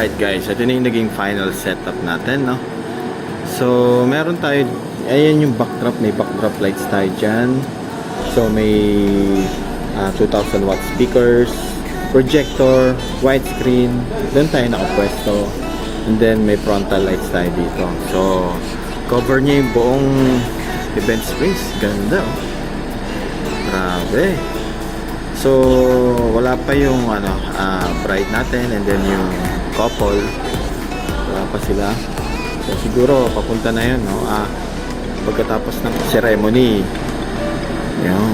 Alright guys, ito na yung naging final setup natin, no? So, meron tayo, ayan yung backdrop, may backdrop lights tayo dyan. So, may 2000 watt speakers, projector, widescreen, doon tayo nakapwesto. And then, may frontal lights tayo dito. So, cover niya yung buong event space. Ganda, oh. Grabe. So, wala pa yung bride natin and then yung couple. Wala pa sila. So, siguro papunta na yun, no? Pagkatapos ng ceremony. Yun.